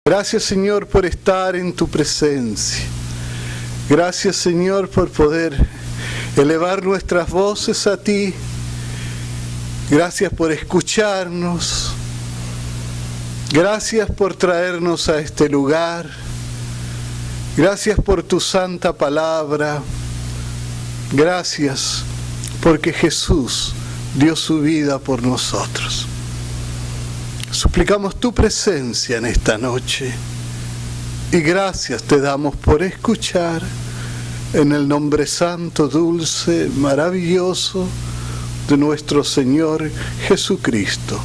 Gracias, Señor, por estar en tu presencia. Gracias, Señor, por poder elevar nuestras voces a ti. Gracias por escucharnos. Gracias por traernos a este lugar. Gracias por tu santa palabra. Gracias porque Jesús dio su vida por nosotros. Suplicamos tu presencia en esta noche y gracias te damos por escuchar en el nombre santo, dulce, maravilloso de nuestro Señor Jesucristo.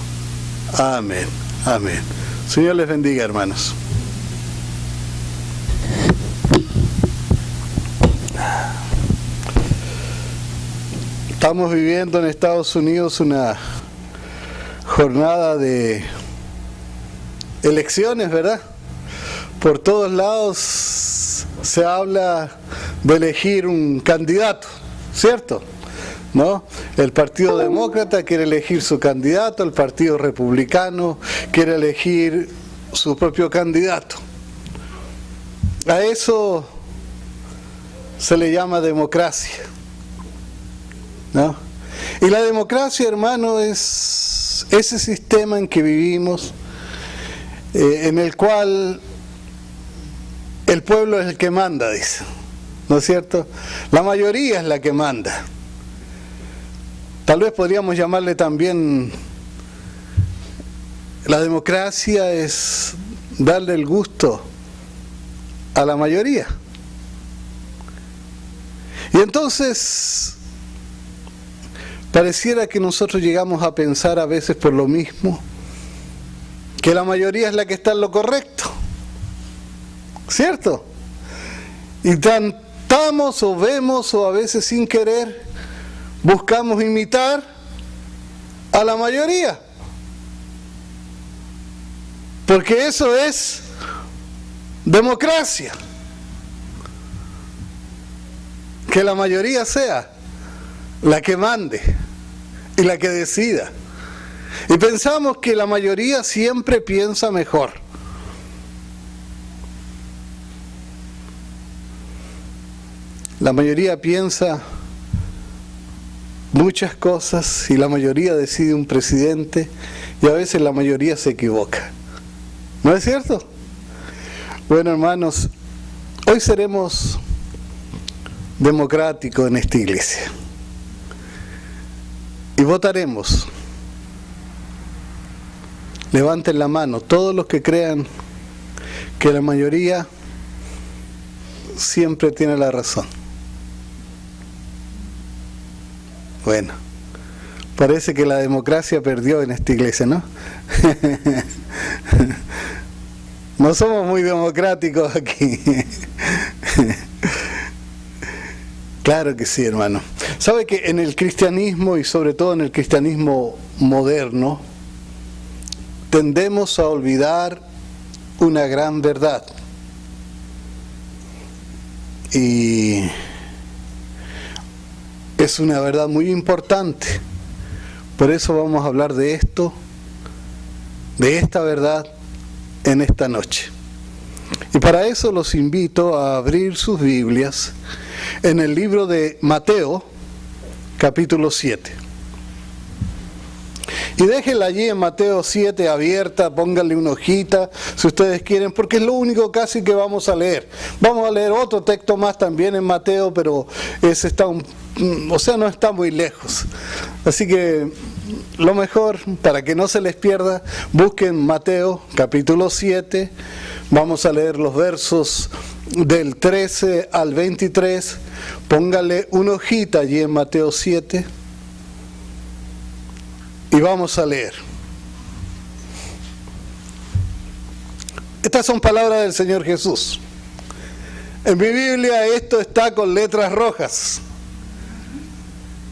Amén. Amén. Señor les bendiga, hermanos. Estamos viviendo en Estados Unidos una jornada de elecciones, ¿verdad? Por todos lados se habla de elegir un candidato, ¿cierto? ¿No? El Partido Demócrata quiere elegir su candidato, el Partido Republicano quiere elegir su propio candidato. A eso se le llama democracia, ¿no? Y la democracia, hermano, es ese sistema en que vivimos, en el cual el pueblo es el que manda, dice, ¿no es cierto? La mayoría es la que manda. Tal vez podríamos llamarle también, la democracia es darle el gusto a la mayoría. Y entonces, pareciera que nosotros llegamos a pensar a veces por lo mismo, que la mayoría es la que está en lo correcto, ¿cierto? Y tratamos o vemos o a veces sin querer buscamos imitar a la mayoría, porque eso es democracia, que la mayoría sea la que mande y la que decida. Y pensamos que la mayoría siempre piensa mejor. La mayoría piensa muchas cosas y la mayoría decide un presidente y a veces la mayoría se equivoca. ¿No es cierto? Bueno, hermanos, hoy seremos democráticos en esta iglesia y votaremos. Levanten la mano todos los que crean que la mayoría siempre tiene la razón. Bueno, parece que la democracia perdió en esta iglesia, ¿no? No somos muy democráticos aquí. Claro que sí, hermano. ¿Sabe que en el cristianismo y sobre todo en el cristianismo moderno tendemos a olvidar una gran verdad? Y es una verdad muy importante. Por eso vamos a hablar de esto, de esta verdad en esta noche. Y para eso los invito a abrir sus Biblias en el libro de Mateo, capítulo 7. Y déjenla allí en Mateo 7 abierta, pónganle una hojita si ustedes quieren, porque es lo único casi que vamos a leer. Vamos a leer otro texto más también en Mateo, pero ese está no está muy lejos. Así que lo mejor, para que no se les pierda, busquen Mateo capítulo 7. Vamos a leer los versos del 13 al 23. Pónganle una hojita allí en Mateo 7. Y vamos a leer. Estas son palabras del Señor Jesús. En mi Biblia esto está con letras rojas.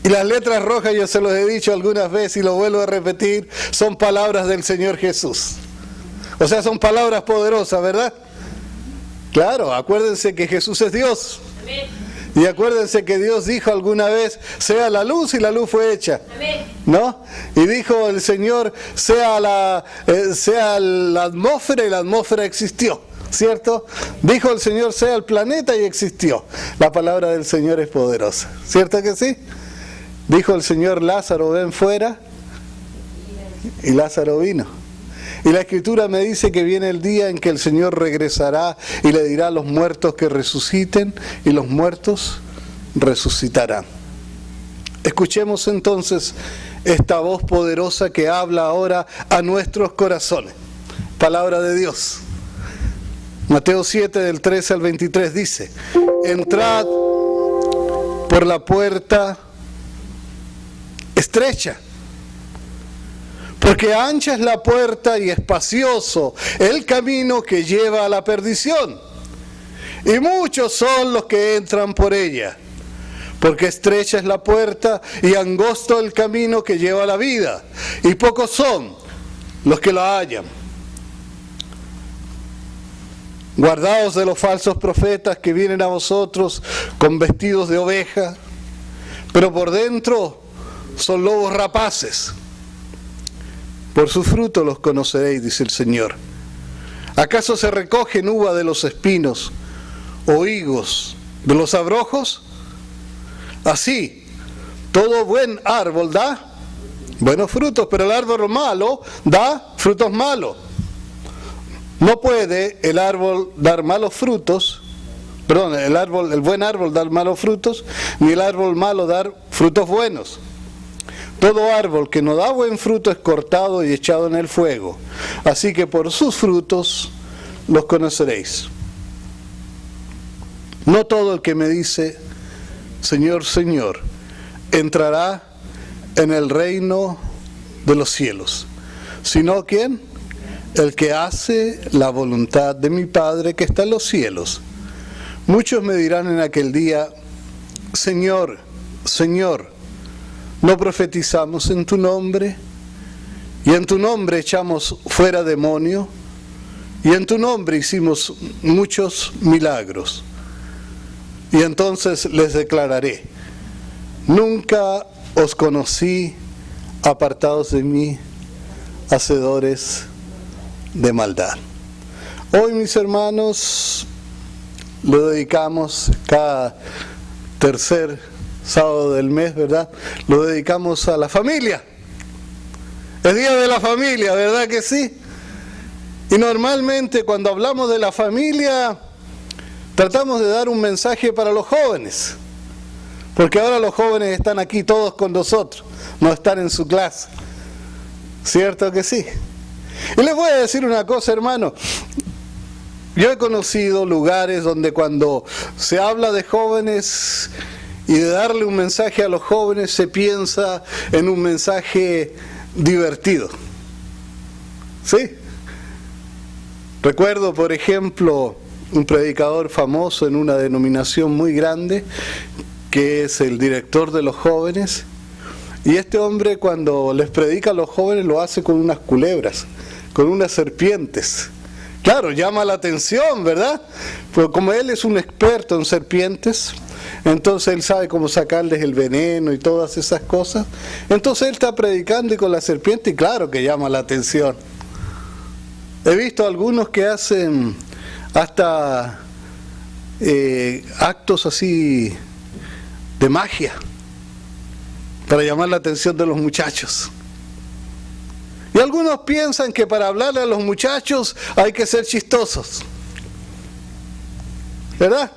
Y las letras rojas, yo se los he dicho algunas veces y lo vuelvo a repetir, son palabras del Señor Jesús. O sea, son palabras poderosas, ¿verdad? Claro, acuérdense que Jesús es Dios. Y acuérdense que Dios dijo alguna vez, sea la luz, y la luz fue hecha. ¿No? Y dijo el Señor, sea la atmósfera, y la atmósfera existió. ¿Cierto? Dijo el Señor, sea el planeta, y existió. La palabra del Señor es poderosa. ¿Cierto que sí? Dijo el Señor, Lázaro, ven fuera. Y Lázaro vino. Y la Escritura me dice que viene el día en que el Señor regresará y le dirá a los muertos que resuciten, y los muertos resucitarán. Escuchemos entonces esta voz poderosa que habla ahora a nuestros corazones. Palabra de Dios. Mateo 7, del 13 al 23 dice, entrad por la puerta estrecha, porque ancha es la puerta y espacioso el camino que lleva a la perdición, y muchos son los que entran por ella. Porque estrecha es la puerta y angosto el camino que lleva a la vida, y pocos son los que la hallan. Guardaos de los falsos profetas que vienen a vosotros con vestidos de oveja, pero por dentro son lobos rapaces. Por su fruto los conoceréis, dice el Señor. ¿Acaso se recogen uva de los espinos o higos de los abrojos? Así, todo buen árbol da buenos frutos, pero el árbol malo da frutos malos. No puede el árbol dar malos frutos, el buen árbol dar malos frutos, ni el árbol malo dar frutos buenos. Todo árbol que no da buen fruto es cortado y echado en el fuego. Así que por sus frutos los conoceréis. No todo el que me dice, Señor, Señor, entrará en el reino de los cielos, sino ¿quién? El que hace la voluntad de mi Padre que está en los cielos. Muchos me dirán en aquel día, Señor, Señor, ¿no profetizamos en tu nombre? Y en tu nombre echamos fuera demonio, y en tu nombre hicimos muchos milagros. Y entonces les declararé, nunca os conocí, apartados de mí, hacedores de maldad. Hoy, mis hermanos, lo dedicamos cada tercer sábado del mes, ¿verdad? Lo dedicamos a la familia. El día de la familia, ¿verdad que sí? Y normalmente cuando hablamos de la familia, tratamos de dar un mensaje para los jóvenes. Porque ahora los jóvenes están aquí todos con nosotros, no están en su clase. ¿Cierto que sí? Y les voy a decir una cosa, hermano. Yo he conocido lugares donde cuando se habla de jóvenes y de darle un mensaje a los jóvenes, se piensa en un mensaje divertido. ¿Sí? Recuerdo, por ejemplo, un predicador famoso en una denominación muy grande, que es el director de los jóvenes, y este hombre cuando les predica a los jóvenes lo hace con unas culebras, con unas serpientes. Claro, llama la atención, ¿verdad? Pues como él es un experto en serpientes, entonces él sabe cómo sacarles el veneno y todas esas cosas. Entonces él está predicando y con la serpiente, y claro que llama la atención. He visto algunos que hacen hasta actos así de magia para llamar la atención de los muchachos. Y algunos piensan que para hablarle a los muchachos hay que ser chistosos, ¿verdad?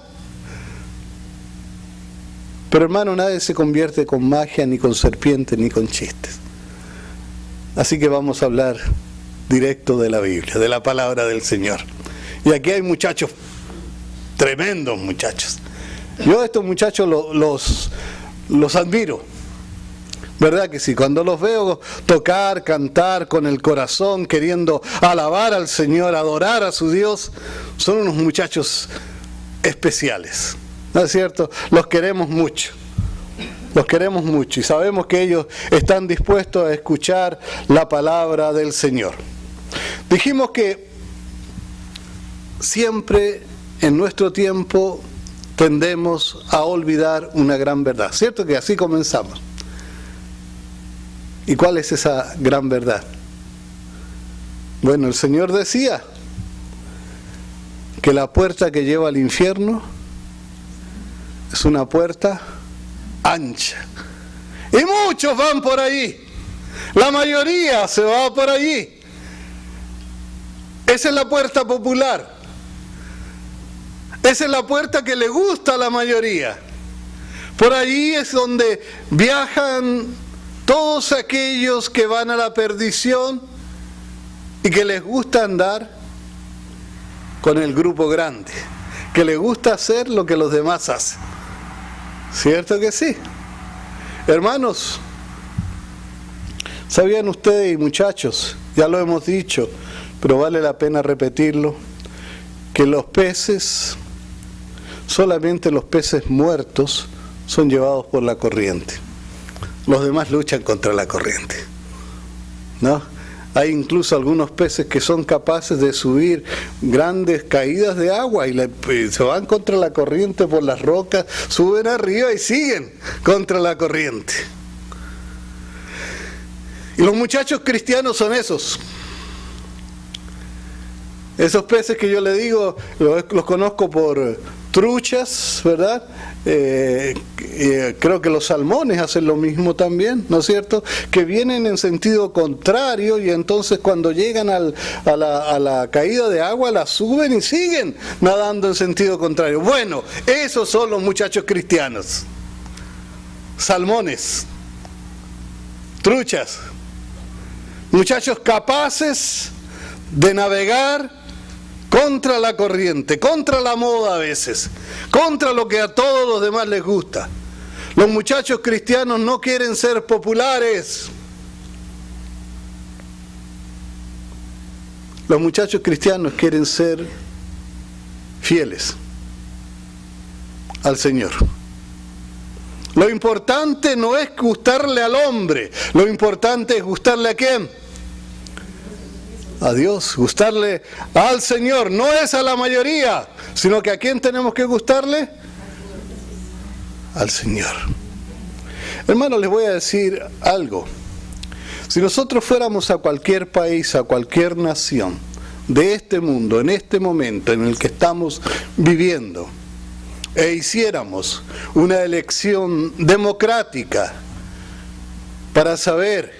Pero hermano, nadie se convierte con magia, ni con serpientes, ni con chistes. Así que vamos a hablar directo de la Biblia, de la palabra del Señor. Y aquí hay muchachos, tremendos muchachos. Yo a estos muchachos los admiro. ¿Verdad que sí? Cuando los veo tocar, cantar con el corazón, queriendo alabar al Señor, adorar a su Dios, son unos muchachos especiales. ¿No es cierto? Los queremos mucho. Los queremos mucho y sabemos que ellos están dispuestos a escuchar la palabra del Señor. Dijimos que siempre en nuestro tiempo tendemos a olvidar una gran verdad. ¿Cierto que así comenzamos? ¿Y cuál es esa gran verdad? Bueno, el Señor decía que la puerta que lleva al infierno es una puerta ancha. Y muchos van por allí. La mayoría se va por allí. Esa es la puerta popular. Esa es la puerta que le gusta a la mayoría. Por allí es donde viajan todos aquellos que van a la perdición y que les gusta andar con el grupo grande, que les gusta hacer lo que los demás hacen. ¿Cierto que sí? Hermanos, ¿sabían ustedes, y muchachos, ya lo hemos dicho, pero vale la pena repetirlo, que los peces, solamente los peces muertos, son llevados por la corriente? Los demás luchan contra la corriente, ¿no? Hay incluso algunos peces que son capaces de subir grandes caídas de agua y se van contra la corriente por las rocas, suben arriba y siguen contra la corriente. Y los muchachos cristianos son esos peces que yo le digo, los conozco por truchas, ¿verdad? Creo que los salmones hacen lo mismo también, ¿no es cierto? Que vienen en sentido contrario y entonces cuando llegan a la caída de agua la suben y siguen nadando en sentido contrario. Bueno, esos son los muchachos cristianos. Salmones, truchas, muchachos capaces de navegar contra la corriente, contra la moda a veces, contra lo que a todos los demás les gusta. Los muchachos cristianos no quieren ser populares. Los muchachos cristianos quieren ser fieles al Señor. Lo importante no es gustarle al hombre, lo importante es gustarle ¿a quién? A Dios, gustarle al Señor, no es a la mayoría, sino que ¿a quién tenemos que gustarle? Al Señor. Hermanos, les voy a decir algo. Si nosotros fuéramos a cualquier país, a cualquier nación de este mundo, en este momento en el que estamos viviendo, e hiciéramos una elección democrática para saber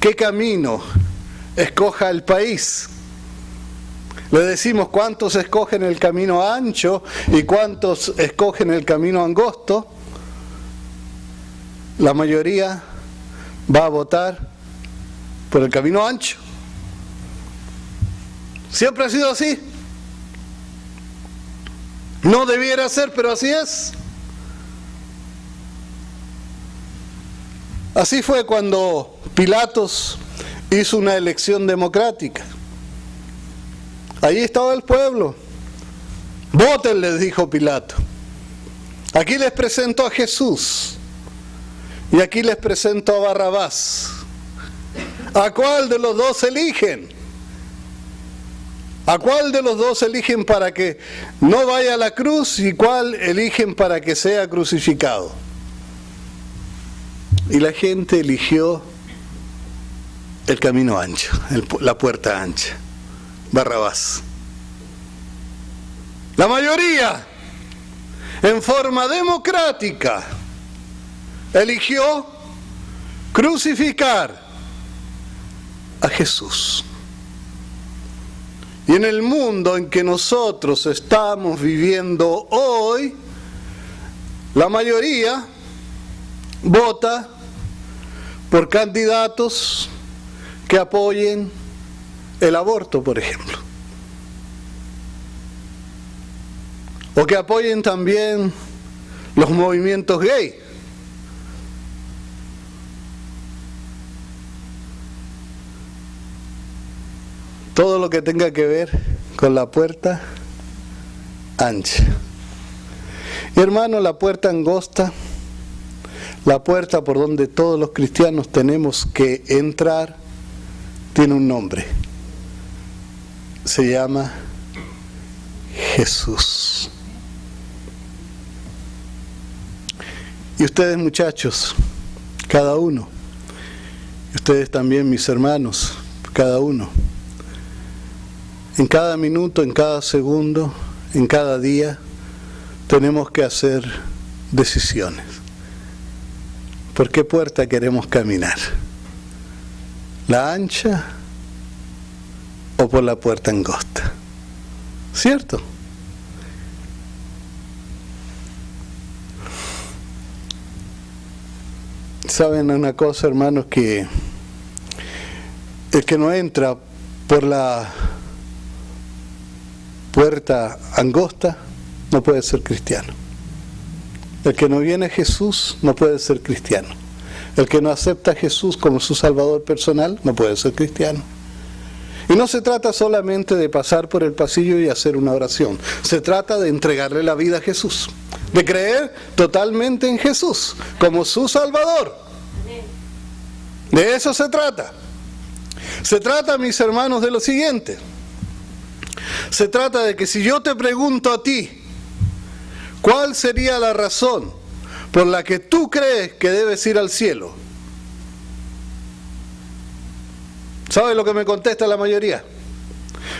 qué camino escoja el país, le decimos cuántos escogen el camino ancho y cuántos escogen el camino angosto, la mayoría va a votar por el camino ancho. Siempre ha sido así. No debiera ser, pero así es. Así fue cuando Pilatos hizo una elección democrática. Allí estaba el pueblo. Voten, les dijo Pilato. Aquí les presento a Jesús. Y aquí les presento a Barrabás. ¿A cuál de los dos eligen? ¿A cuál de los dos eligen para que no vaya a la cruz y cuál eligen para que sea crucificado? Y la gente eligió el camino ancho, la puerta ancha, Barrabás. La mayoría, en forma democrática, eligió crucificar a Jesús. Y en el mundo en que nosotros estamos viviendo hoy, la mayoría vota por candidatos que apoyen el aborto, por ejemplo. O que apoyen también los movimientos gay. Todo lo que tenga que ver con la puerta ancha. Y hermano, la puerta angosta, la puerta por donde todos los cristianos tenemos que entrar, tiene un nombre. Se llama Jesús. Y ustedes, muchachos, cada uno, y ustedes también, mis hermanos, cada uno, en cada minuto, en cada segundo, en cada día, tenemos que hacer decisiones. ¿Por qué puerta queremos caminar? ¿La ancha o por la puerta angosta? ¿Cierto? Saben una cosa, hermanos, que el que no entra por la puerta angosta no puede ser cristiano. El que no viene a Jesús no puede ser cristiano. El que no acepta a Jesús como su Salvador personal no puede ser cristiano. Y no se trata solamente de pasar por el pasillo y hacer una oración. Se trata de entregarle la vida a Jesús. De creer totalmente en Jesús como su Salvador. De eso se trata. Se trata, mis hermanos, de lo siguiente. Se trata de que si yo te pregunto a ti, ¿cuál sería la razón por la que tú crees que debes ir al cielo? ¿Sabes lo que me contesta la mayoría?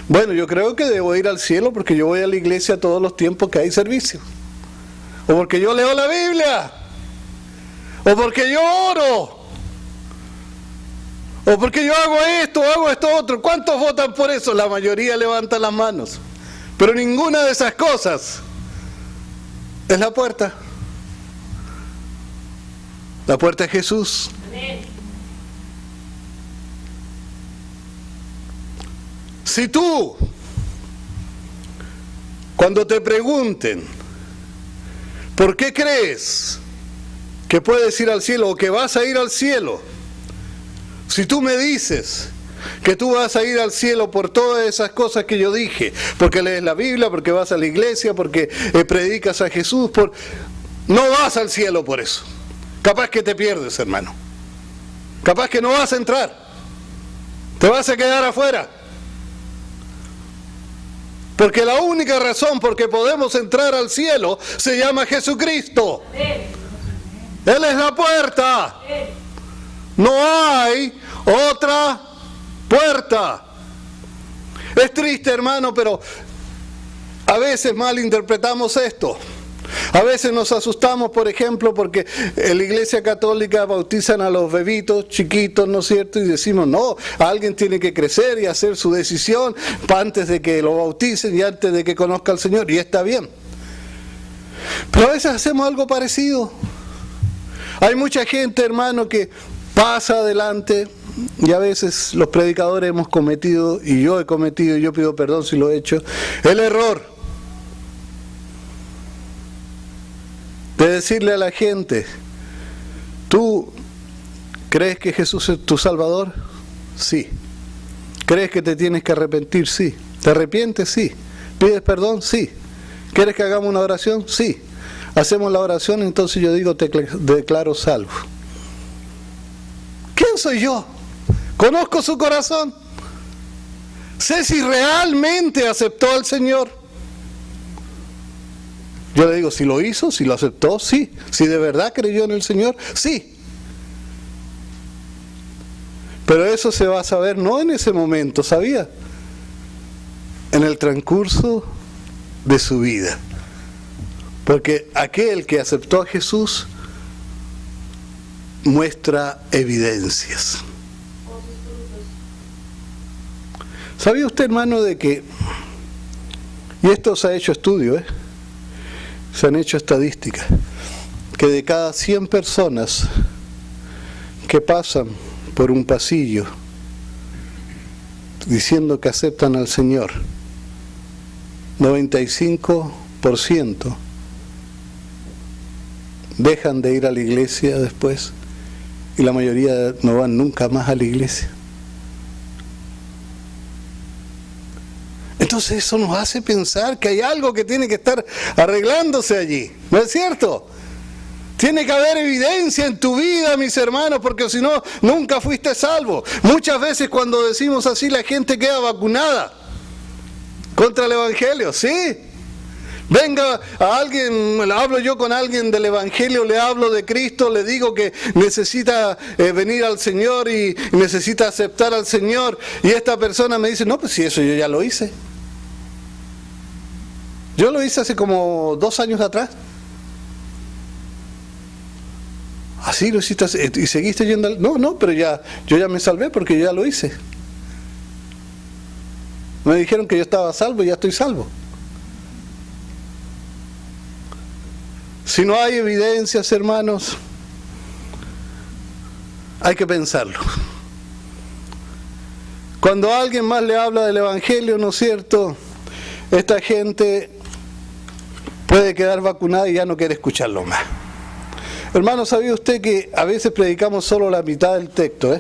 Bueno, yo creo que debo ir al cielo porque yo voy a la iglesia todos los tiempos que hay servicio. O porque yo leo la Biblia. O porque yo oro. O porque yo hago esto otro. ¿Cuántos votan por eso? La mayoría levanta las manos. Pero ninguna de esas cosas es la puerta. La puerta es Jesús. Amén. Si tú, cuando te pregunten, ¿por qué crees que puedes ir al cielo o que vas a ir al cielo? Si tú me dices que tú vas a ir al cielo por todas esas cosas que yo dije, porque lees la Biblia, porque vas a la iglesia, porque predicas a Jesús, no vas al cielo por eso. Capaz que te pierdes, hermano. Capaz que no vas a entrar. Te vas a quedar afuera. Porque la única razón por que podemos entrar al cielo se llama Jesucristo. Él es la puerta. No hay otra puerta. Es triste, hermano, pero a veces malinterpretamos esto. A veces nos asustamos, por ejemplo, porque en la Iglesia Católica bautizan a los bebitos chiquitos, ¿no es cierto? Y decimos, no, alguien tiene que crecer y hacer su decisión antes de que lo bauticen y antes de que conozca al Señor. Y está bien. Pero a veces hacemos algo parecido. Hay mucha gente, hermano, que pasa adelante y a veces los predicadores hemos cometido, y yo he cometido, y yo pido perdón si lo he hecho, el error de decirle a la gente, ¿tú crees que Jesús es tu Salvador? Sí. ¿Crees que te tienes que arrepentir? Sí. ¿Te arrepientes? Sí. ¿Pides perdón? Sí. ¿Quieres que hagamos una oración? Sí. Hacemos la oración, entonces yo digo, te declaro salvo. ¿Quién soy yo? ¿Conozco su corazón? Sé si realmente aceptó al Señor. Yo le digo, si lo hizo, si lo aceptó, sí. Si de verdad creyó en el Señor, sí. Pero eso se va a saber no en ese momento, ¿sabía? En el transcurso de su vida. Porque aquel que aceptó a Jesús muestra evidencias. ¿Sabía usted, hermano, de que, y esto se ha hecho estudio, se han hecho estadísticas, que de cada 100 personas que pasan por un pasillo diciendo que aceptan al Señor, 95% dejan de ir a la iglesia después y la mayoría no van nunca más a la iglesia. Entonces eso nos hace pensar que hay algo que tiene que estar arreglándose allí, ¿no es cierto? Tiene que haber evidencia en tu vida, mis hermanos, porque si no, nunca fuiste salvo. Muchas veces cuando decimos así, la gente queda vacunada contra el Evangelio, ¿sí? Venga a alguien, hablo yo con alguien del Evangelio, le hablo de Cristo, le digo que necesita venir al Señor y necesita aceptar al Señor, y esta persona me dice, no, pues si eso yo ya lo hice. Yo lo hice hace como 2 años atrás. Así lo hiciste y seguiste yendo al... No, pero yo ya me salvé porque yo ya lo hice. Me dijeron que yo estaba salvo y ya estoy salvo. Si no hay evidencias, hermanos, hay que pensarlo. Cuando alguien más le habla del Evangelio, ¿no es cierto?, esta gente puede quedar vacunada y ya no quiere escucharlo más. Hermano, ¿sabía usted que a veces predicamos solo la mitad del texto?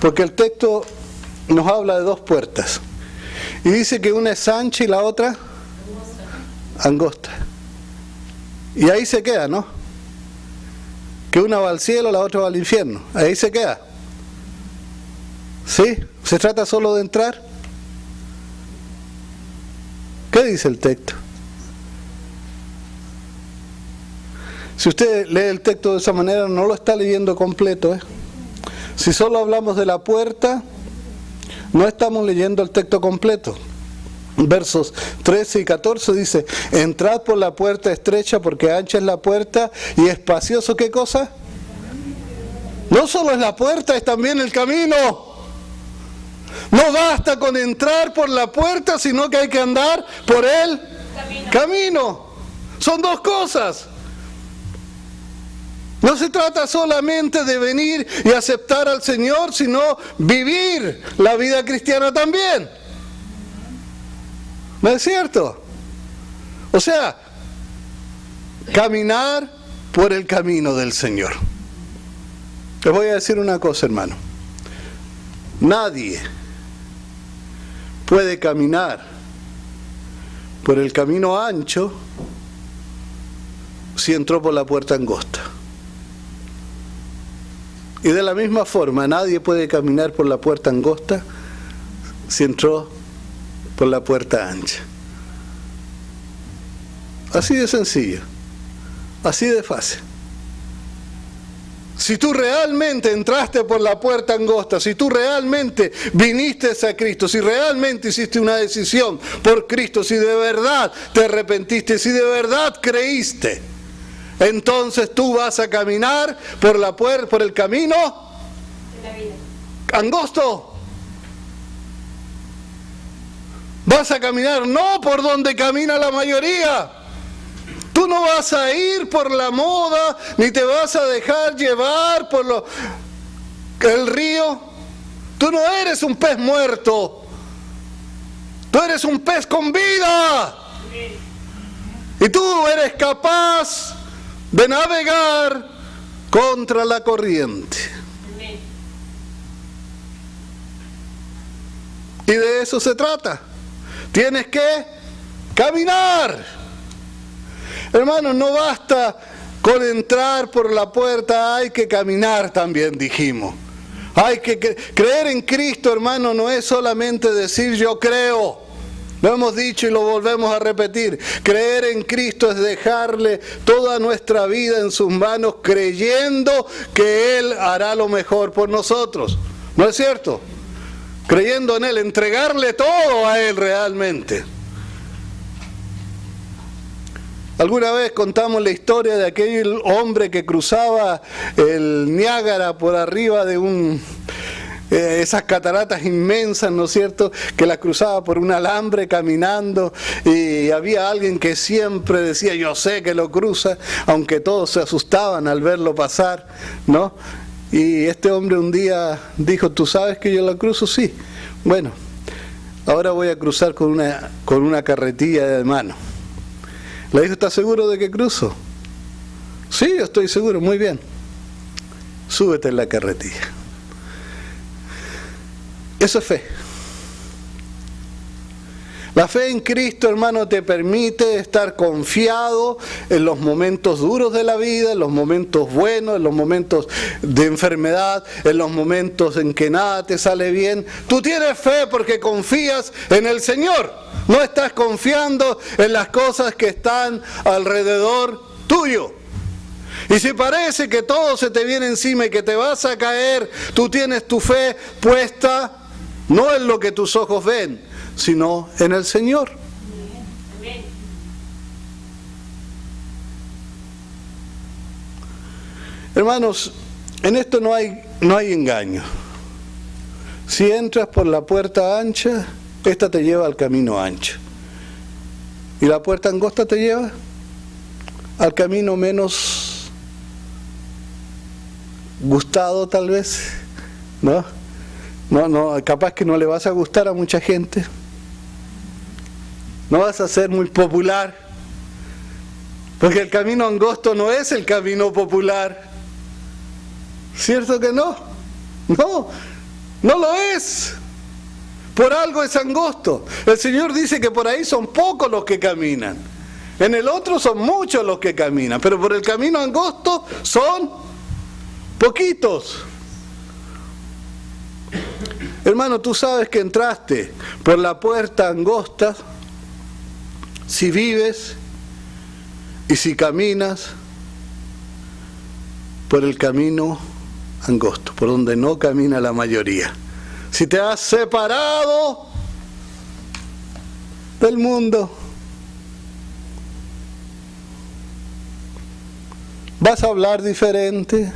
Porque el texto nos habla de 2 puertas. Y dice que una es ancha y la otra angosta. Y ahí se queda, ¿no? Que una va al cielo, la otra va al infierno. Ahí se queda. ¿Sí? ¿Se trata solo de entrar? ¿Qué dice el texto? Si usted lee el texto de esa manera, no lo está leyendo completo. Si solo hablamos de la puerta, no estamos leyendo el texto completo. Versos 13 y 14 dice, entrad por la puerta estrecha porque ancha es la puerta y espacioso, ¿qué cosa? No solo es la puerta, es también el camino. No basta con entrar por la puerta, sino que hay que andar por el camino. Son 2 cosas. No se trata solamente de venir y aceptar al Señor, sino vivir la vida cristiana también. ¿No es cierto? O sea, caminar por el camino del Señor. Les voy a decir una cosa, hermano. Nadie puede caminar por el camino ancho si entró por la puerta angosta. Y de la misma forma, nadie puede caminar por la puerta angosta si entró por la puerta ancha. Así de sencillo, así de fácil. Si tú realmente entraste por la puerta angosta, si tú realmente viniste a Cristo, si realmente hiciste una decisión por Cristo, si de verdad te arrepentiste, si de verdad creíste, entonces tú vas a caminar por la puerta, por el camino angosto. Vas a caminar no por donde camina la mayoría. Tú no vas a ir por la moda, ni te vas a dejar llevar por el río. Tú no eres un pez muerto. Tú eres un pez con vida. Y tú eres capaz de navegar contra la corriente. Y de eso se trata. Tienes que caminar. Hermanos, no basta con entrar por la puerta, hay que caminar también, dijimos. Hay que creer en Cristo, hermano, no es solamente decir yo creo. Lo hemos dicho y lo volvemos a repetir. Creer en Cristo es dejarle toda nuestra vida en sus manos, creyendo que Él hará lo mejor por nosotros. ¿No es cierto? Creyendo en Él, entregarle todo a Él realmente. Alguna vez contamos la historia de aquel hombre que cruzaba el Niágara por arriba de esas cataratas inmensas, ¿no es cierto?, que las cruzaba por un alambre caminando, y había alguien que siempre decía, yo sé que lo cruza, aunque todos se asustaban al verlo pasar, ¿no? Y este hombre un día dijo, ¿tú sabes que yo lo cruzo? Sí. Bueno, ahora voy a cruzar con una carretilla de mano. Le dijo, ¿estás seguro de que cruzo? Sí, yo estoy seguro, muy bien. Súbete en la carretilla. Eso es fe. La fe en Cristo, hermano, te permite estar confiado en los momentos duros de la vida, en los momentos buenos, en los momentos de enfermedad, en los momentos en que nada te sale bien. Tú tienes fe porque confías en el Señor. No estás confiando en las cosas que están alrededor tuyo. Y si parece que todo se te viene encima y que te vas a caer, tú tienes tu fe puesta no en lo que tus ojos ven, sino en el Señor. Amén. Hermanos, en esto no hay engaño. Si entras por la puerta ancha, esta te lleva al camino ancho. ¿Y la puerta angosta te lleva al camino menos gustado, tal vez? ¿No? No, capaz que no le vas a gustar a mucha gente. No vas a ser muy popular. Porque el camino angosto no es el camino popular. ¿Cierto que no? No lo es. Por algo es angosto. El Señor dice que por ahí son pocos los que caminan. En el otro son muchos los que caminan. Pero por el camino angosto son poquitos. Hermano, tú sabes que entraste por la puerta angosta si vives y si caminas por el camino angosto, por donde no camina la mayoría. Si te has separado del mundo, vas a hablar diferente,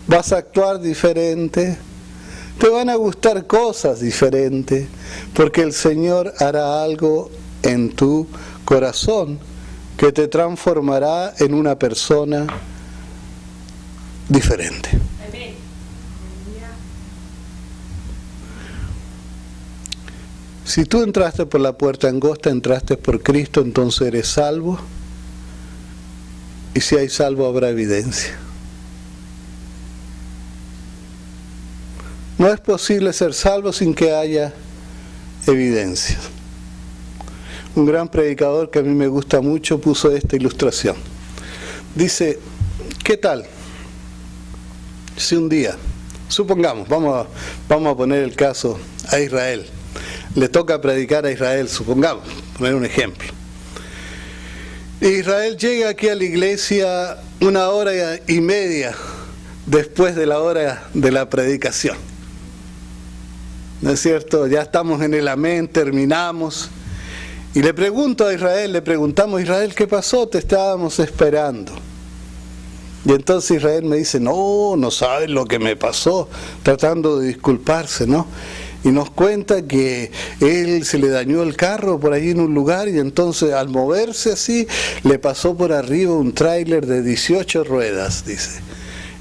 vas a actuar diferente, te van a gustar cosas diferentes, porque el Señor hará algo en tu corazón que te transformará en una persona diferente. Si tú entraste por la puerta angosta, entraste por Cristo, entonces eres salvo. Y si hay salvo, habrá evidencia. No es posible ser salvo sin que haya evidencia. Un gran predicador que a mí me gusta mucho puso esta ilustración. Dice, ¿qué tal si un día, supongamos, vamos a poner el caso a Israel, le toca predicar a Israel, supongamos, poner un ejemplo. Israel llega aquí a la iglesia 1 hora y media después de la hora de la predicación. ¿No es cierto? Ya estamos en el amén, terminamos. Y le preguntamos a Israel, ¿qué pasó? Te estábamos esperando. Y entonces Israel me dice, no sabes lo que me pasó, tratando de disculparse, ¿no? Y nos cuenta que él se le dañó el carro por ahí en un lugar y entonces al moverse así le pasó por arriba un tráiler de 18 ruedas, dice.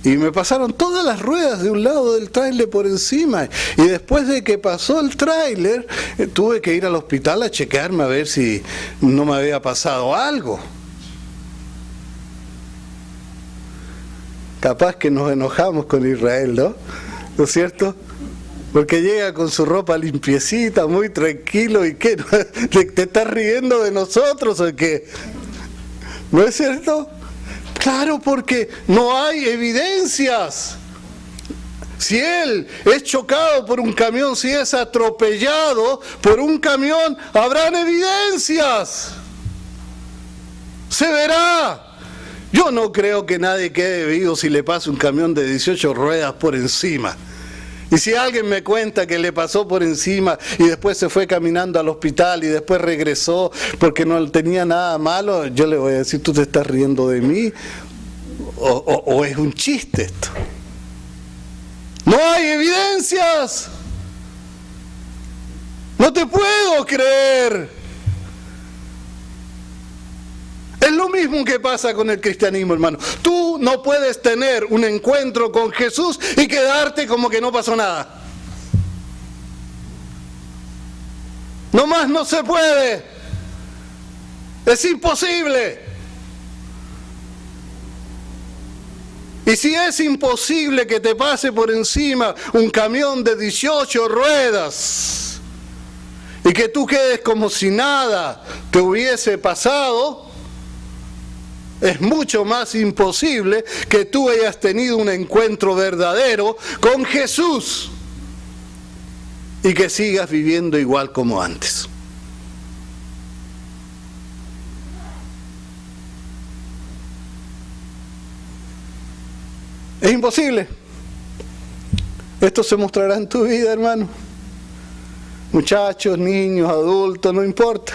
Y me pasaron todas las ruedas de un lado del tráiler por encima. Y después de que pasó el tráiler, tuve que ir al hospital a chequearme a ver si no me había pasado algo. Capaz que nos enojamos con Israel, ¿no? ¿No es cierto? Porque llega con su ropa limpiecita, muy tranquilo, ¿y qué? ¿Te estás riendo de nosotros o qué? ¿No es cierto? Claro, porque no hay evidencias. Si él es chocado por un camión, si es atropellado por un camión, habrán evidencias. Se verá. Yo no creo que nadie quede vivo si le pasa un camión de 18 ruedas por encima. Y si alguien me cuenta que le pasó por encima y después se fue caminando al hospital y después regresó porque no tenía nada malo, yo le voy a decir, ¿tú te estás riendo de mí? ¿O es un chiste esto? ¡No hay evidencias! ¡No te puedo creer! Es lo mismo que pasa con el cristianismo, hermano. Tú no puedes tener un encuentro con Jesús y quedarte como que no pasó nada. No más no se puede. Es imposible. Y si es imposible que te pase por encima un camión de 18 ruedas, y que tú quedes como si nada te hubiese pasado, es mucho más imposible que tú hayas tenido un encuentro verdadero con Jesús y que sigas viviendo igual como antes. Es imposible. Esto se mostrará en tu vida, hermano. Muchachos, niños, adultos, no importa.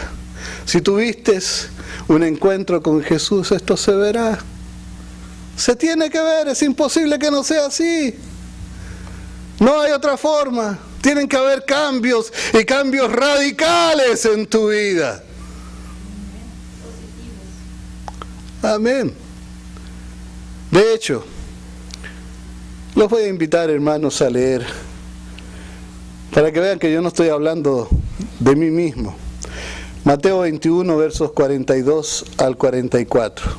Si tuviste un encuentro con Jesús, esto se verá. Se tiene que ver, es imposible que no sea así. No hay otra forma. Tienen que haber cambios y cambios radicales en tu vida. Amén. De hecho, los voy a invitar, hermanos, a leer, para que vean que yo no estoy hablando de mí mismo. Mateo 21, versos 42 al 44.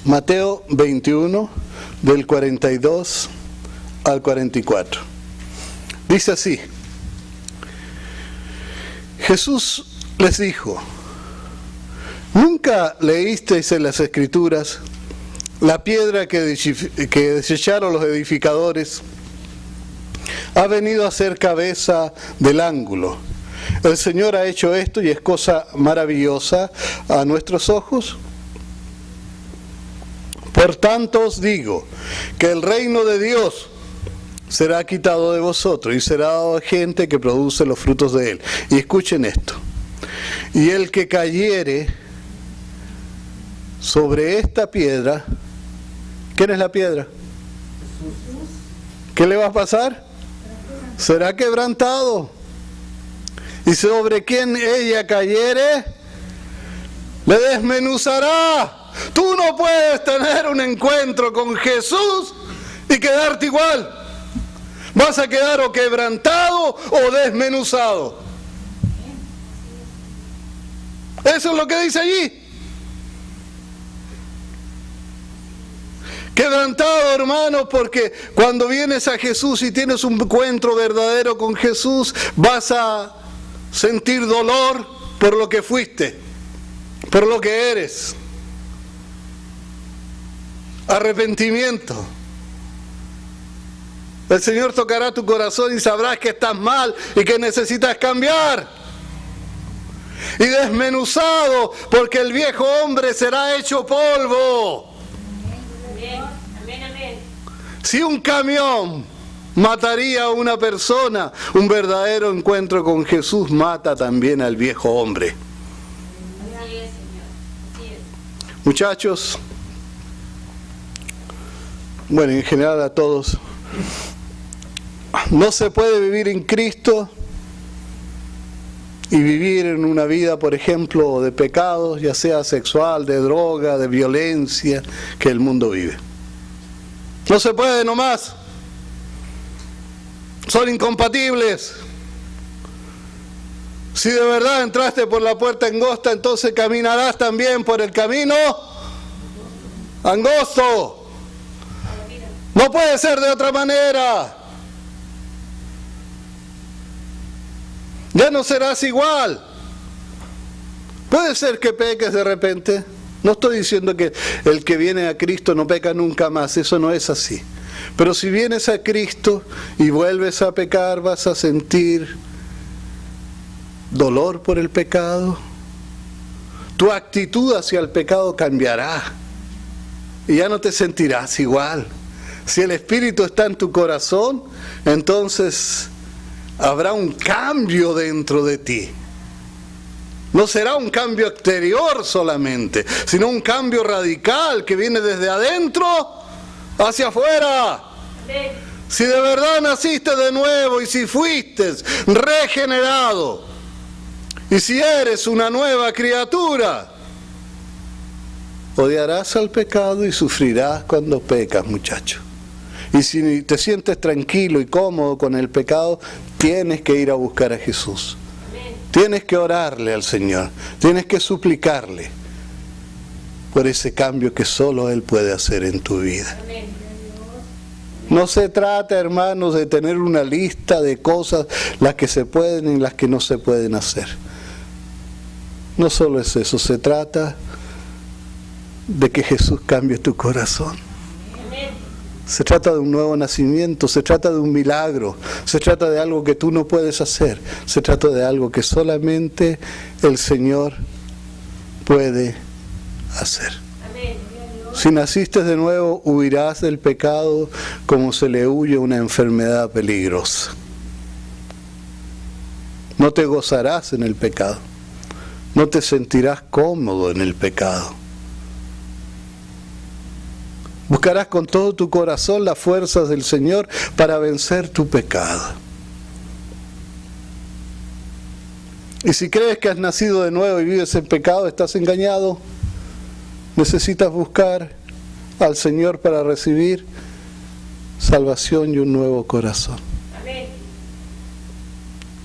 Mateo 21, del 42 al 44. Dice así: Jesús les dijo: ¿nunca leísteis en las Escrituras la piedra que desecharon los edificadores ha venido a ser cabeza del ángulo? ¿El Señor ha hecho esto y es cosa maravillosa a nuestros ojos? Por tanto os digo que el reino de Dios será quitado de vosotros y será dado a gente que produce los frutos de él. Y escuchen esto: y el que cayere sobre esta piedra, ¿quién es la piedra? ¿Qué le va a pasar? Será quebrantado. Y sobre quien ella cayere, le desmenuzará. Tú no puedes tener un encuentro con Jesús y quedarte igual. Vas a quedar o quebrantado o desmenuzado. Eso es lo que dice allí. Quebrantado, hermano, porque cuando vienes a Jesús y tienes un encuentro verdadero con Jesús, vas a sentir dolor por lo que fuiste, por lo que eres. Arrepentimiento. El Señor tocará tu corazón y sabrás que estás mal y que necesitas cambiar. Y desmenuzado, porque el viejo hombre será hecho polvo. Amén, amén. Si un camión mataría a una persona, un verdadero encuentro con Jesús mata también al viejo hombre. Así es, Señor. Así es. Muchachos, bueno, en general a todos, no se puede vivir en Cristo y vivir en una vida, por ejemplo, de pecados, ya sea sexual, de droga, de violencia, que el mundo vive. No se puede nomás. Son incompatibles. Si de verdad entraste por la puerta angosta, entonces caminarás también por el camino angosto. No puede ser de otra manera. Ya no serás igual. Puede ser que peques de repente. No estoy diciendo que el que viene a Cristo no peca nunca más. Eso no es así. Pero si vienes a Cristo y vuelves a pecar, vas a sentir dolor por el pecado. Tu actitud hacia el pecado cambiará. Y ya no te sentirás igual. Si el Espíritu está en tu corazón, entonces habrá un cambio dentro de ti. No será un cambio exterior solamente, sino un cambio radical que viene desde adentro hacia afuera. Si de verdad naciste de nuevo y si fuiste regenerado y si eres una nueva criatura, odiarás al pecado y sufrirás cuando pecas, muchacho. Y si te sientes tranquilo y cómodo con el pecado, tienes que ir a buscar a Jesús. Tienes que orarle al Señor, tienes que suplicarle por ese cambio que solo Él puede hacer en tu vida. No se trata, hermanos, de tener una lista de cosas, las que se pueden y las que no se pueden hacer. No solo es eso, se trata de que Jesús cambie tu corazón. Se trata de un nuevo nacimiento, se trata de un milagro, se trata de algo que tú no puedes hacer, se trata de algo que solamente el Señor puede hacer. Si naciste de nuevo, huirás del pecado como se le huye a una enfermedad peligrosa. No te gozarás en el pecado, no te sentirás cómodo en el pecado. Buscarás con todo tu corazón las fuerzas del Señor para vencer tu pecado. Y si crees que has nacido de nuevo y vives en pecado, estás engañado. Necesitas buscar al Señor para recibir salvación y un nuevo corazón. Amén.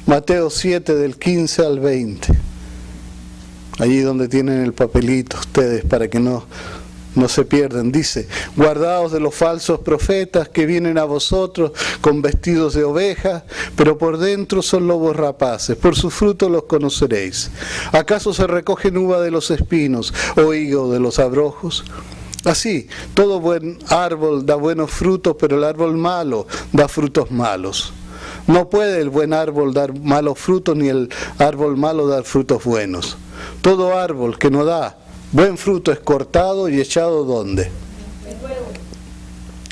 Mateo 7, del 15 al 20. Allí donde tienen el papelito ustedes para que no se pierdan. Dice: guardaos de los falsos profetas que vienen a vosotros con vestidos de oveja, pero por dentro son lobos rapaces. Por sus frutos los conoceréis. ¿Acaso se recogen uva de los espinos o higo de los abrojos? Así, todo buen árbol da buenos frutos, pero el árbol malo da frutos malos. No puede el buen árbol dar malos frutos, ni el árbol malo dar frutos buenos. Todo árbol que no da buen fruto es cortado y echado ¿dónde?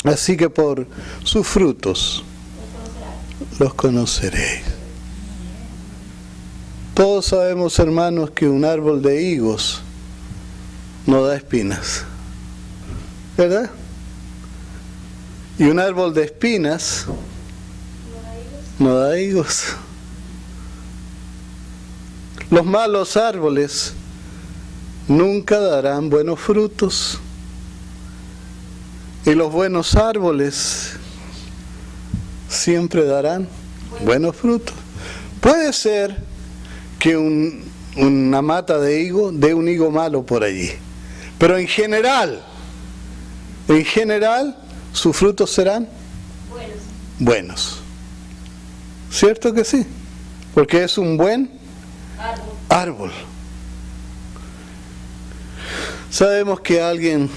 Así que por sus frutos los conoceréis. Todos sabemos, hermanos, que un árbol de higos no da espinas, ¿verdad? Y un árbol de espinas no da higos. Los malos árboles nunca darán buenos frutos. Y los buenos árboles siempre darán buenos frutos. Puede ser que una mata de higo dé un higo malo por allí. Pero en general, sus frutos serán buenos. ¿Cierto que sí? Porque es un buen árbol. Sabemos que alguien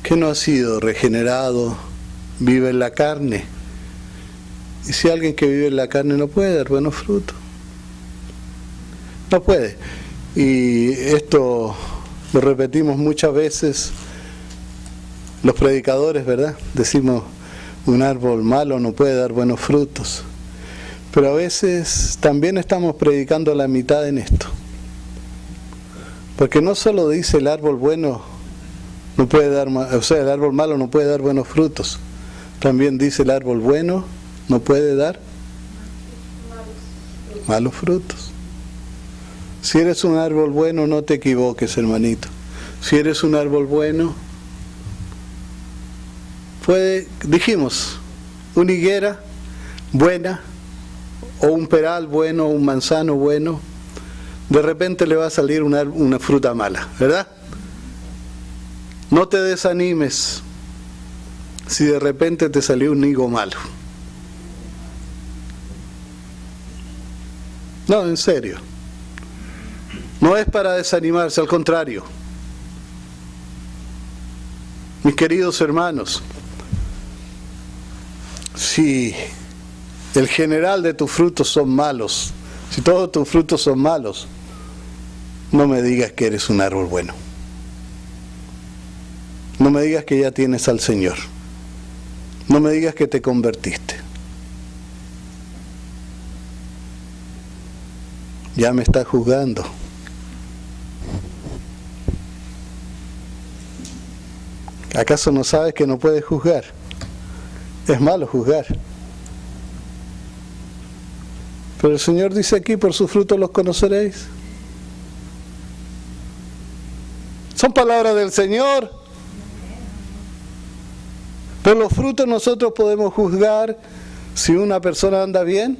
que no ha sido regenerado vive en la carne. Y si alguien que vive en la carne no puede dar buenos frutos. No puede. Y esto lo repetimos muchas veces los predicadores, ¿verdad? Decimos, un árbol malo no puede dar buenos frutos. Pero a veces también estamos predicando la mitad en esto. Porque no solo dice el árbol bueno no puede dar, el árbol malo no puede dar buenos frutos. También dice el árbol bueno no puede dar malos frutos. Si eres un árbol bueno, no te equivoques, hermanito. Si eres un árbol bueno, dijimos, una higuera buena, o un peral bueno, o un manzano bueno, de repente le va a salir una fruta mala, ¿verdad? No te desanimes si de repente te salió un higo malo. No, en serio. No es para desanimarse, al contrario. Mis queridos hermanos, si el general de tus frutos son malos, si todos tus frutos son malos, no me digas que eres un árbol bueno. No me digas que ya tienes al Señor. No me digas que te convertiste. Ya me estás juzgando. ¿Acaso no sabes que no puedes juzgar? Es malo juzgar. Pero el Señor dice aquí, por sus frutos los conoceréis. Son palabras del Señor. Por los frutos nosotros podemos juzgar si una persona anda bien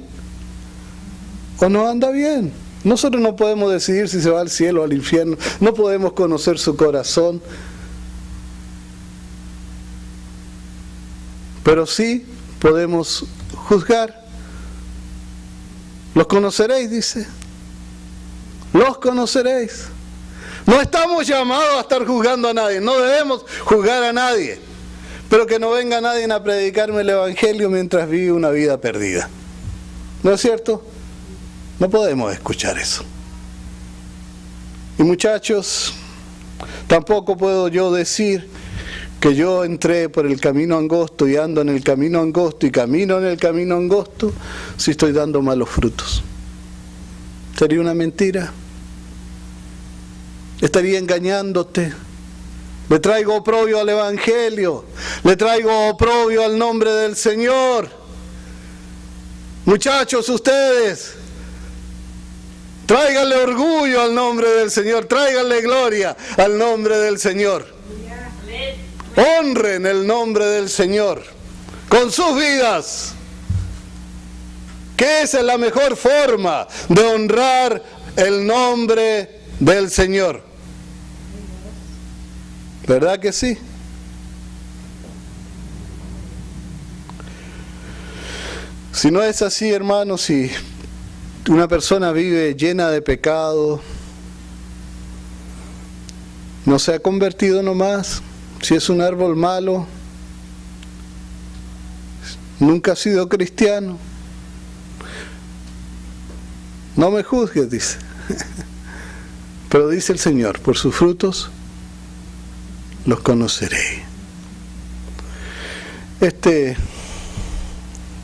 o no anda bien. Nosotros no podemos decidir si se va al cielo o al infierno. No podemos conocer su corazón. pero sí podemos juzgar. Los conoceréis, dice. Los conoceréis. No estamos llamados a estar juzgando a nadie, no debemos juzgar a nadie, pero que no venga nadie a predicarme el Evangelio mientras vive una vida perdida. ¿No es cierto? No podemos escuchar eso. Y muchachos, tampoco puedo yo decir que yo entré por el camino angosto y ando en el camino angosto y camino en el camino angosto si estoy dando malos frutos. Sería una mentira. Estaría engañándote. Le traigo oprobio al Evangelio. Le traigo oprobio al nombre del Señor. Muchachos, ustedes, tráiganle orgullo al nombre del Señor. Tráiganle gloria al nombre del Señor. Honren el nombre del Señor con sus vidas. Que esa es la mejor forma de honrar el nombre del Señor. ¿Verdad que sí? Si no es así, hermanos, si una persona vive llena de pecado, no se ha convertido nomás, si es un árbol malo, nunca ha sido cristiano, no me juzgues, dice. Pero dice el Señor, por sus frutos los conoceré.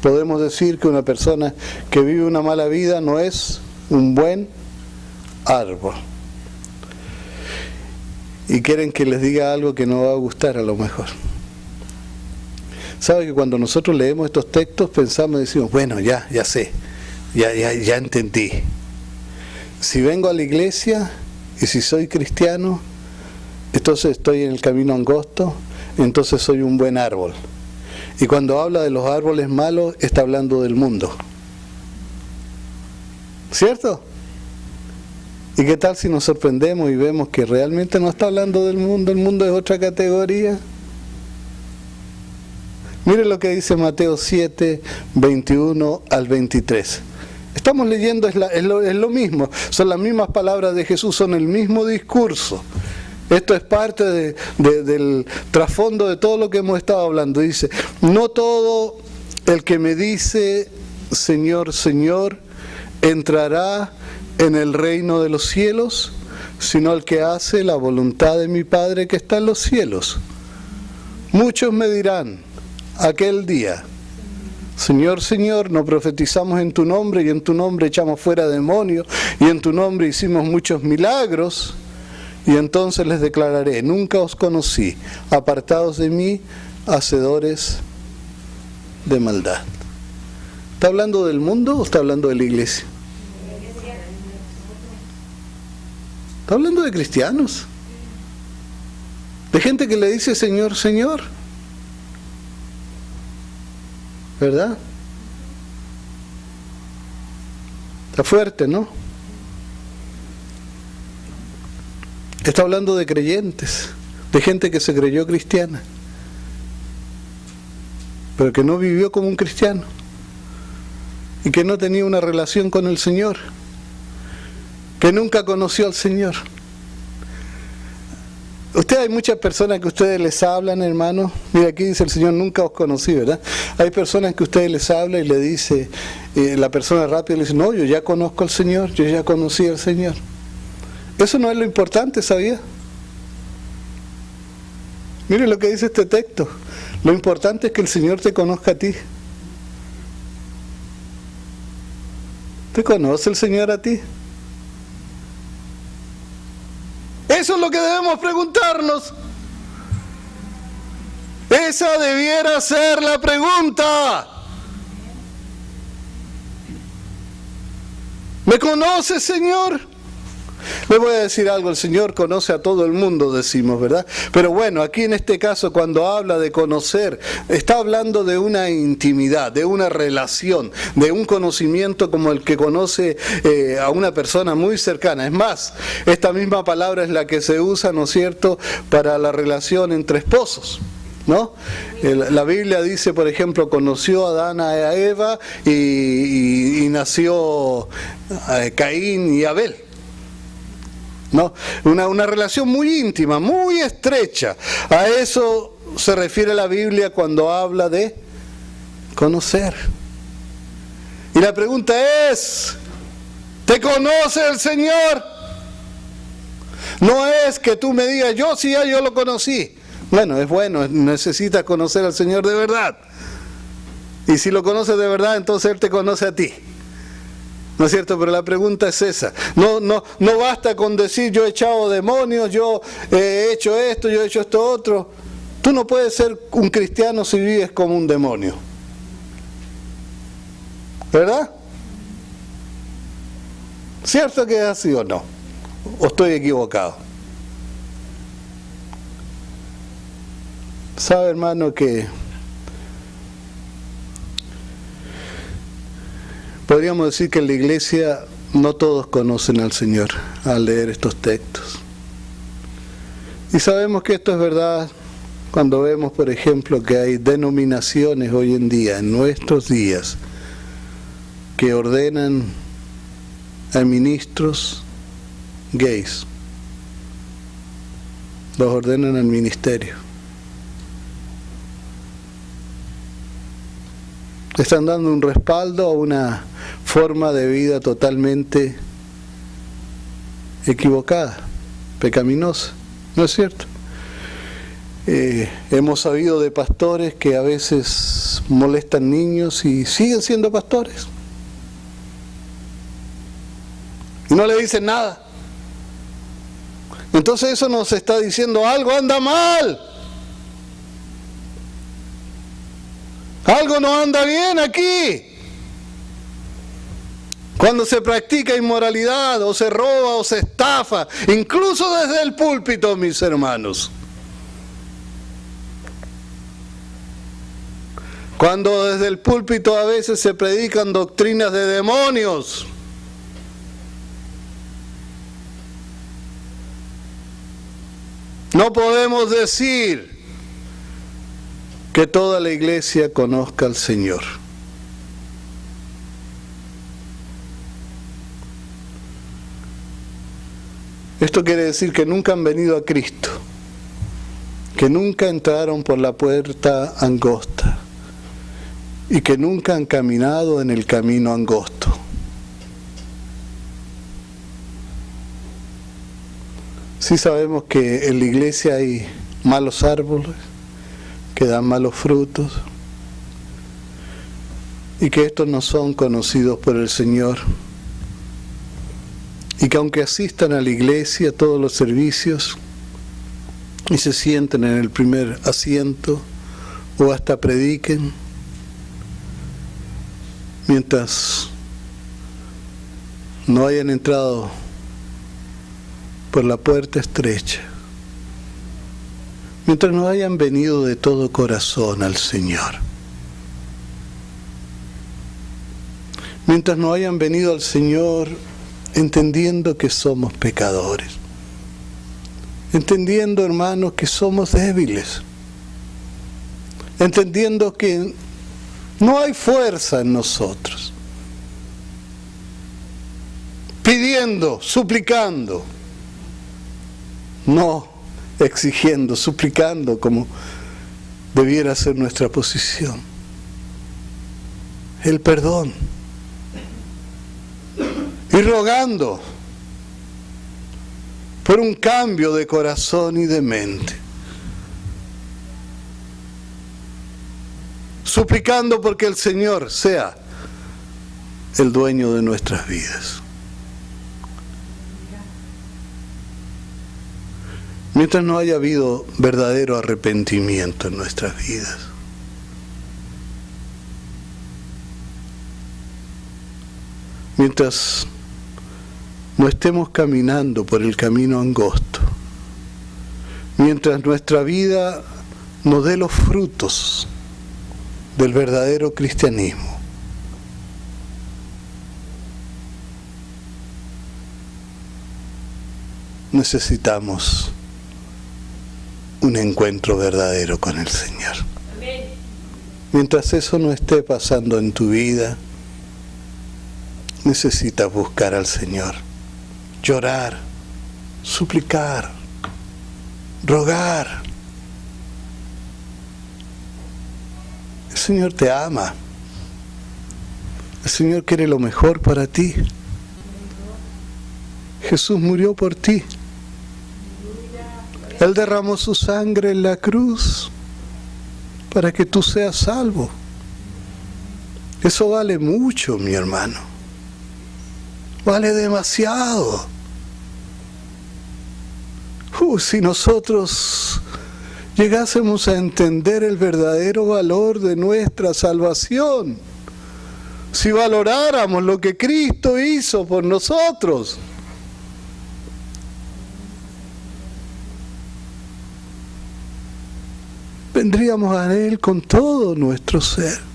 Podemos decir que una persona que vive una mala vida no es un buen árbol. Y quieren que les diga algo que no va a gustar a lo mejor. ¿Sabe que cuando nosotros leemos estos textos pensamos y decimos, bueno, ya sé, ya entendí. Si vengo a la iglesia y si soy cristiano, entonces estoy en el camino angosto, entonces soy un buen árbol. Y cuando habla de los árboles malos, está hablando del mundo. ¿Cierto? ¿Y qué tal si nos sorprendemos y vemos que realmente no está hablando del mundo? El mundo es otra categoría. Mire lo que dice Mateo 7, 21 al 23. Estamos leyendo, es lo mismo, son las mismas palabras de Jesús, son el mismo discurso. Esto es parte del trasfondo de todo lo que hemos estado hablando. Dice, no todo el que me dice, Señor, Señor, entrará en el reino de los cielos, sino el que hace la voluntad de mi Padre que está en los cielos. Muchos me dirán, aquel día, Señor, Señor, no profetizamos en tu nombre, y en tu nombre echamos fuera demonios, y en tu nombre hicimos muchos milagros. Y entonces les declararé, nunca os conocí, apartados de mí, hacedores de maldad. ¿Está hablando del mundo o está hablando de la iglesia? Está hablando de cristianos. De gente que le dice Señor, Señor. ¿Verdad? Está fuerte, ¿no? Está hablando de creyentes, de gente que se creyó cristiana, pero que no vivió como un cristiano y que no tenía una relación con el Señor, que nunca conoció al Señor. Hay muchas personas que ustedes les hablan, hermanos. Mira, aquí dice el Señor, nunca os conocí, ¿verdad? Hay personas que ustedes les hablan y le dice, la persona rápida le dice, no, yo ya conozco al Señor, yo ya conocí al Señor. Eso no es lo importante, ¿sabía? Mire lo que dice este texto. Lo importante es que el Señor te conozca a ti. ¿Te conoce el Señor a ti? Eso es lo que debemos preguntarnos. Esa debiera ser la pregunta. ¿Me conoce, Señor? Le voy a decir algo, el Señor conoce a todo el mundo, decimos, ¿verdad? Pero bueno, aquí en este caso, cuando habla de conocer, está hablando de una intimidad, de una relación, de un conocimiento como el que conoce a una persona muy cercana. Es más, esta misma palabra es la que se usa, ¿no es cierto?, para la relación entre esposos. ¿no? La Biblia dice, por ejemplo, conoció a Adán a Eva y nació Caín y Abel, ¿no? Una relación muy íntima, muy estrecha. A eso se refiere la Biblia cuando habla de conocer. Y la pregunta es, ¿te conoce el Señor? No es que tú me digas, yo sí, ya yo lo conocí. Bueno, necesitas conocer al Señor de verdad. Y si lo conoces de verdad, entonces Él te conoce a ti. ¿No es cierto? Pero la pregunta es esa. No basta con decir, yo he echado demonios, yo he hecho esto, yo he hecho esto otro. Tú no puedes ser un cristiano si vives como un demonio. ¿Verdad? ¿Cierto que es así o no? ¿O estoy equivocado? Sabe, hermano, que podríamos decir que en la iglesia no todos conocen al Señor al leer estos textos. Y sabemos que esto es verdad cuando vemos, por ejemplo, que hay denominaciones hoy en día, en nuestros días, que ordenan a ministros gays. Los ordenan al ministerio. Están dando un respaldo a una forma de vida totalmente equivocada, pecaminosa, ¿no es cierto? Hemos sabido de pastores que a veces molestan niños y siguen siendo pastores. Y no le dicen nada. Entonces eso nos está diciendo algo anda mal. Algo no anda bien aquí. Cuando se practica inmoralidad, o se roba, o se estafa, incluso desde el púlpito, mis hermanos. Cuando desde el púlpito a veces se predican doctrinas de demonios. No podemos decir que toda la iglesia conozca al Señor. Esto quiere decir que nunca han venido a Cristo, que nunca entraron por la puerta angosta y que nunca han caminado en el camino angosto. Sí sabemos que en la iglesia hay malos árboles que dan malos frutos y que estos no son conocidos por el Señor y que aunque asistan a la iglesia, a todos los servicios y se sienten en el primer asiento o hasta prediquen, mientras no hayan entrado por la puerta estrecha, mientras no hayan venido de todo corazón al Señor, mientras no hayan venido al Señor entendiendo que somos pecadores, entendiendo, hermanos, que somos débiles, entendiendo que no hay fuerza en nosotros, pidiendo, suplicando, no exigiendo, suplicando como debiera ser nuestra posición. El perdón. Y rogando por un cambio de corazón y de mente. Suplicando porque el Señor sea el dueño de nuestras vidas. Mientras no haya habido verdadero arrepentimiento en nuestras vidas. Mientras no estemos caminando por el camino angosto. Mientras nuestra vida no dé los frutos del verdadero cristianismo. Necesitamos un encuentro verdadero con el Señor. Amén. Mientras eso no esté pasando en tu vida, necesitas buscar al Señor, llorar, suplicar, rogar. El Señor te ama. El Señor quiere lo mejor para ti. Jesús murió por ti. Él derramó su sangre en la cruz para que tú seas salvo. Eso vale mucho, mi hermano. Vale demasiado. Si nosotros llegásemos a entender el verdadero valor de nuestra salvación, si valoráramos lo que Cristo hizo por nosotros, vendríamos a Él con todo nuestro ser.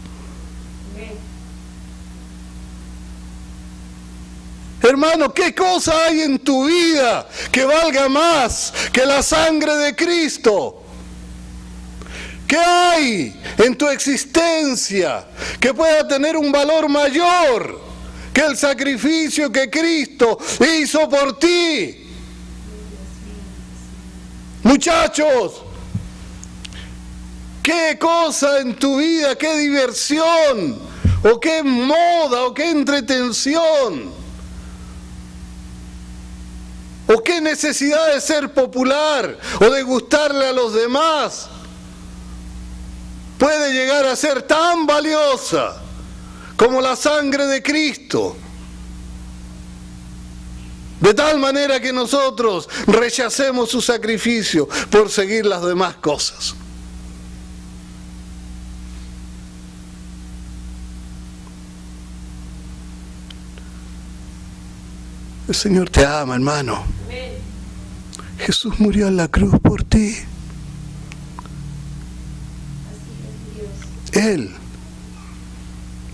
Hermano, ¿qué cosa hay en tu vida que valga más que la sangre de Cristo? ¿Qué hay en tu existencia que pueda tener un valor mayor que el sacrificio que Cristo hizo por ti? Muchachos, ¿qué cosa en tu vida, qué diversión, o qué moda, o qué entretención, o qué necesidad de ser popular o de gustarle a los demás puede llegar a ser tan valiosa como la sangre de Cristo? De tal manera que nosotros rechacemos su sacrificio por seguir las demás cosas. El Señor te ama, hermano. Amén. Jesús murió en la cruz por ti. Él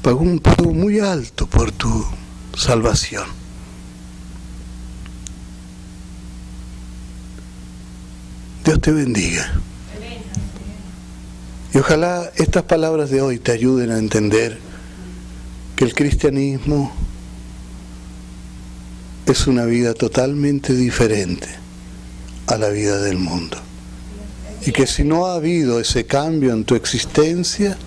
pagó un pago muy alto por tu salvación. Dios te bendiga. Amén. Y ojalá estas palabras de hoy te ayuden a entender que el cristianismo es una vida totalmente diferente a la vida del mundo. Y que si no ha habido ese cambio en tu existencia,